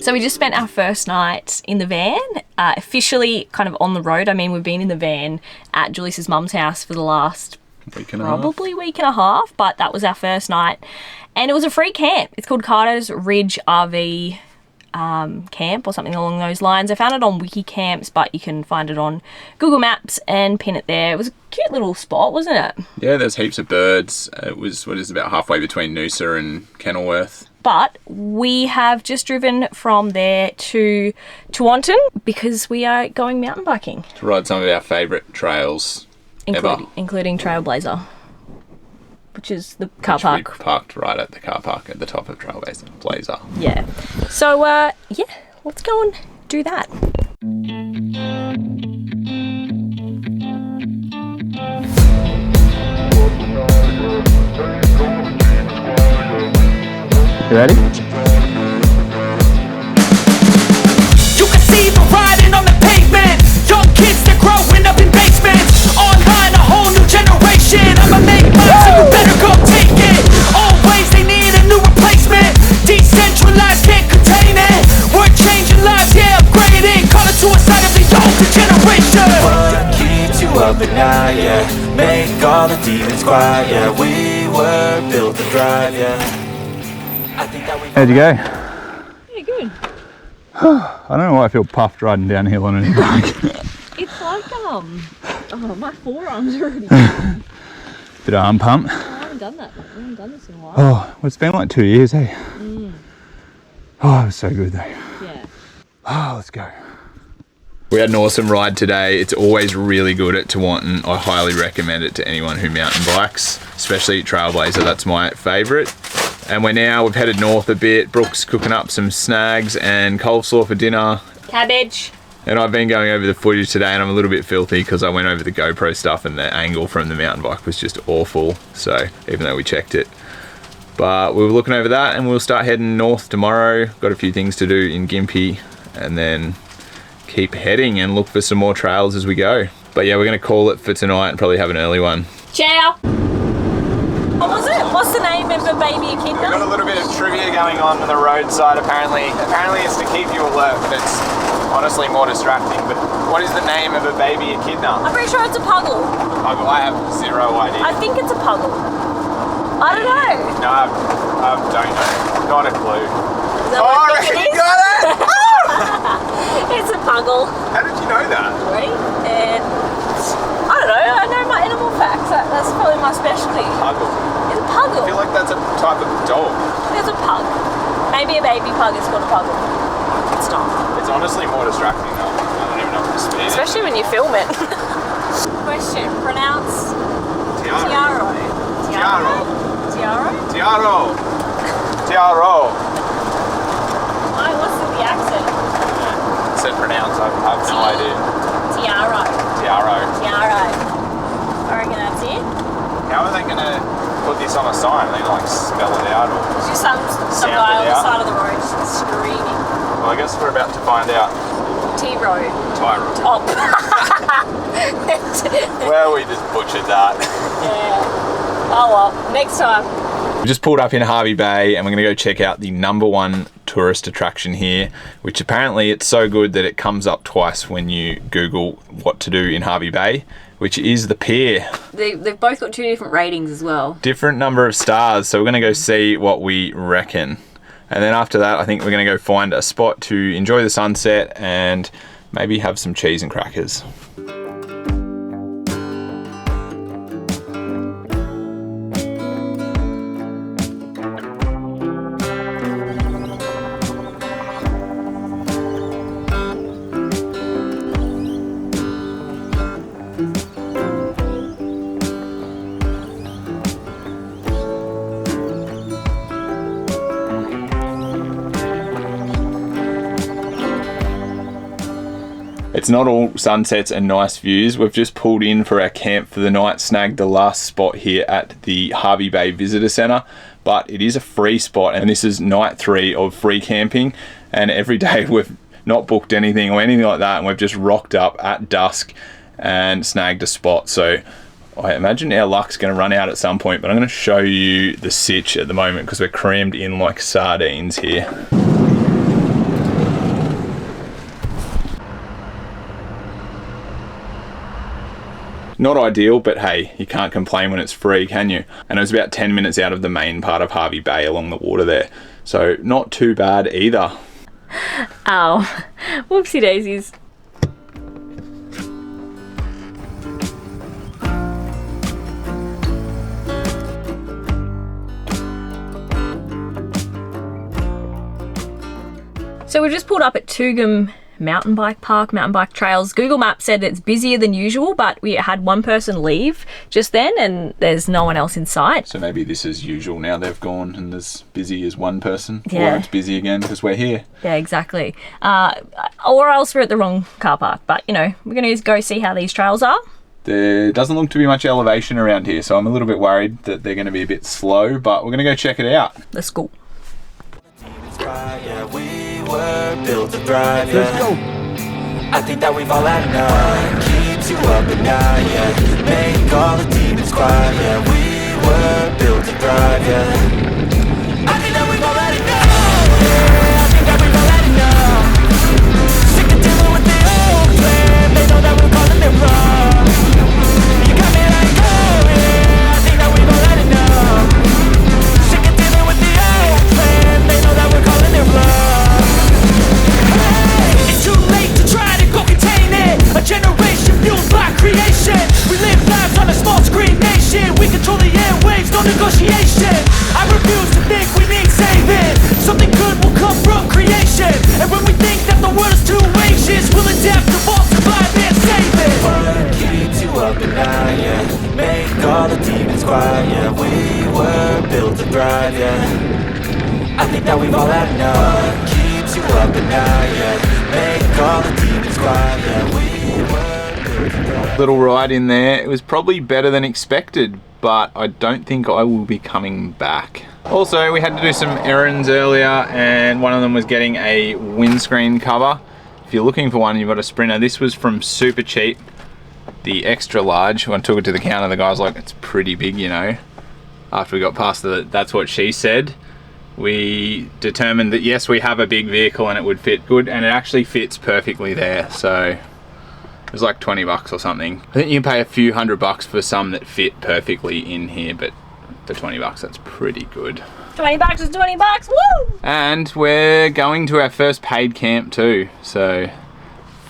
So we just spent our first night in the van, officially kind of on the road. I mean, we've been in the van at Julius's mum's house for the last week and a half, but that was our first night. And it was a free camp. It's called Carter's Ridge RV camp or something along those lines. I found it on Wiki Camps, but you can find it on Google Maps and pin it there. It was a cute little spot, wasn't it? Yeah, there's heaps of birds. It was about halfway between Noosa and Kenilworth. But we have just driven from there to Tewantin because we are going mountain biking. To ride some of our favourite trails ever. Including Trailblazer, which is the car park. We parked right at the car park at the top of Trailblazer. Yeah. So, yeah, let's go and do that. You ready? You can see them riding on the pavement. Young kids, they're growing up in basements. Online, a whole new generation. I'ma make mine, so you better go take it. Always, they need a new replacement. Decentralized, can't contain it. We're changing lives, yeah, upgrading. Call it suicide of the older generation. What keeps you up at night, yeah? Make all the demons quiet, yeah. We were built to thrive, yeah. How'd you go? Yeah, good. I don't know why I feel puffed riding downhill on an bike. It's like, my forearms are already Bit of arm pump. I haven't done that. I haven't done this in a while. Oh, well, it's been like 2 years, hey? Oh, it was so good though. Yeah. Oh, let's go. We had an awesome ride today. It's always really good at Tewantin. I highly recommend it to anyone who mountain bikes, especially Trailblazer. That's my favourite. And we've headed north a bit. Brooke's cooking up some snags and coleslaw for dinner. Cabbage. And I've been going over the footage today and I'm a little bit filthy because I went over the GoPro stuff and the angle from the mountain bike was just awful. So even though we checked it. But we were looking over that and we'll start heading north tomorrow. Got a few things to do in Gympie and then keep heading and look for some more trails as we go. But yeah, we're going to call it for tonight and probably have an early one. Ciao. What was it? What's the name of a baby echidna? We've got a little bit of trivia going on the roadside apparently. Apparently it's to keep you alert, but it's honestly more distracting. But what is the name of a baby echidna? I'm pretty sure it's a puggle. Puggle? I have zero idea. I think it's a puggle. I don't know. No, I don't know. Not a clue. I reckon you got it! It's a puggle. How did you know that? Ready? And I don't know. I know my animal facts. That's probably my specialty. Puggle. It's a puggle. I feel like that's a type of dog. It's a pug. Maybe a baby pug is called a puggle. It's not. It's honestly more distracting though. I don't even know what to speak. Especially when you film it. Question. Pronounce Tiaro. Tiaro. Tiaro? Tiaro. Tiaro. Why? What's the accent? I said pronounce. I have no idea. Tiaro. Tiaro. Tiaro. I reckon that's it. How are they going to put this on a sign? Are they going to like spell it out or It's just some guy on the side of the road just screaming. Well, I guess we're about to find out. T-road. Tyro. Oh. Well, we just butchered that. Yeah. Oh well, next time. We just pulled up in Hervey Bay and we're going to go check out the #1 tourist attraction here, which apparently it's so good that it comes up twice when you Google what to do in Hervey Bay, which is the pier. They've both got 2 different ratings as well. Different number of stars, so we're going to go see what we reckon. And then after that, I think we're going to go find a spot to enjoy the sunset and maybe have some cheese and crackers. It's not all sunsets and nice views. We've just pulled in for our camp for the night, snagged the last spot here at the Hervey Bay Visitor Centre, but it is a free spot and this is night 3 of free camping, and every day we've not booked anything or anything like that and we've just rocked up at dusk and snagged a spot. So I imagine our luck's going to run out at some point, but I'm going to show you the sitch at the moment because we're crammed in like sardines here. Not ideal, but hey, you can't complain when it's free, can you? And it was about 10 minutes out of the main part of Harvey Bay along the water there. So not too bad either. Oh, whoopsie daisies. So we just pulled up at Tugum Mountain Bike Park, Mountain Bike Trails. Google Maps said it's busier than usual, but we had one person leave just then and there's no one else in sight. So maybe this is usual now they've gone and there's busy as one person. Yeah. Or it's busy again because we're here. Yeah, exactly. Or else we're at the wrong car park. But, you know, we're going to go see how these trails are. There doesn't look to be much elevation around here, so I'm a little bit worried that they're going to be a bit slow, but we're going to go check it out. Let's go. Yeah, we were built to thrive, yeah. Let's go. I think that we've all had enough. Keeps you up at night, yeah. Make all the demons quiet, yeah. We were built to thrive, yeah. I think that we've all had enough. Yeah, I think that we've all had enough. Sick of dealing with the old plan. They know that we're calling it wrong. You got me like, oh yeah. I think that we've all had enough. Sick of dealing with the old plan. They know that we're calling it wrong. Hey, it's too late to try to go contain it. A generation fueled by creation. We live lives on a small screen nation. We control the airwaves, no negotiation. I refuse to think we need saving. Something good will come from creation. And when we think that the world is too anxious, we'll adapt, evolve, survive, and save it. What keeps you up at night, yeah. Make all the demons quiet, yeah. We were built to thrive, yeah. I think that we've all had enough. Keeps you up at night, yeah. Make all the demons quiet, yeah. We were built to thrive. Little ride in there. It was probably better than expected, but I don't think I will be coming back. Also, we had to do some errands earlier and one of them was getting a windscreen cover. If you're looking for one, you've got a Sprinter. This was from Super Cheap, the extra large. When I took it to the counter, the guy's like, it's pretty big, you know. After we got past that's what she said. We determined that yes, we have a big vehicle and it would fit good, and it actually fits perfectly there. So it was like 20 bucks or something. I think you can pay a few $100 for some that fit perfectly in here, but for 20 bucks, that's pretty good. 20 bucks is 20 bucks, woo! And we're going to our first paid camp too, so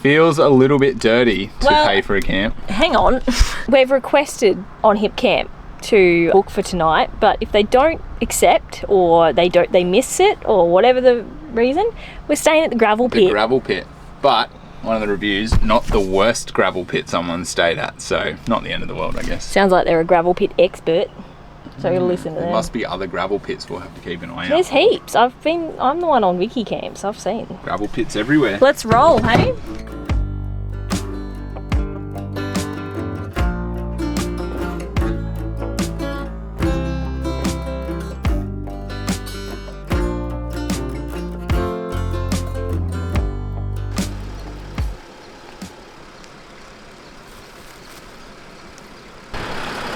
feels a little bit dirty to pay for a camp. Hang on. We've requested on Hip Camp to book for tonight, but if they don't accept or they miss it or whatever the reason, we're staying at the gravel pit. The gravel pit. But one of the reviews, not the worst gravel pit someone stayed at, so not the end of the world, I guess. Sounds like they're a gravel pit expert. So we'll listen to them. There must be other gravel pits we'll have to keep an eye out. There's heaps. I'm the one on Wiki Camps, I've seen. Gravel pits everywhere. Let's roll, hey?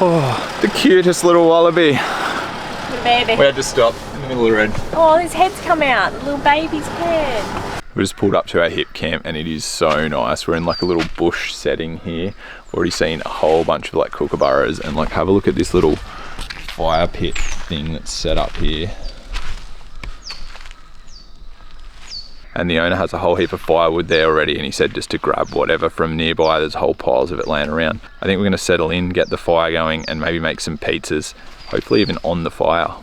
Oh, the cutest little wallaby. The baby. We had to stop in the middle of the road. Oh, his head's come out. The little baby's head. We just pulled up to our Hip Camp and it is so nice. We're in like a little bush setting here. Already seen a whole bunch of like kookaburras, and like have a look at this little fire pit thing that's set up here. And the owner has a whole heap of firewood there already, and he said just to grab whatever from nearby. There's whole piles of it laying around. I think we're gonna settle in, get the fire going, and maybe make some pizzas, hopefully even on the fire.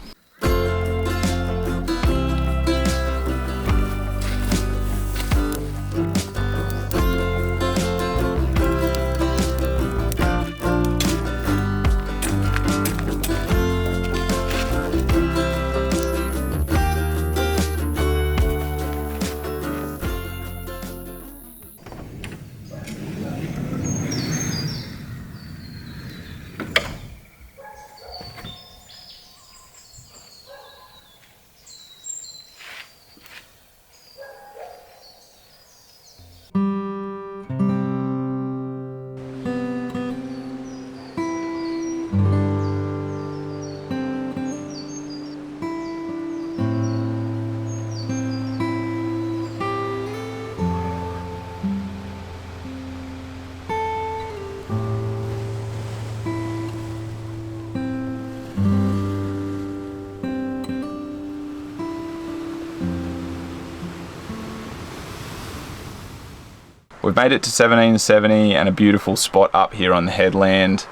we've made it to 1770 and a beautiful spot up here on the headland.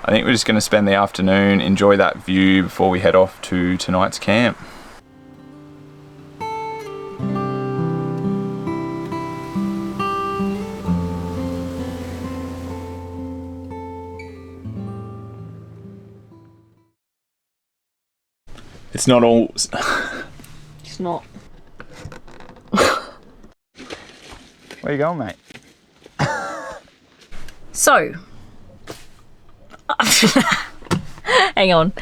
I think we're just going to spend the afternoon, enjoy that view before we head off to tonight's camp. It's not all... It's not. Where you going, mate? So... Hang on.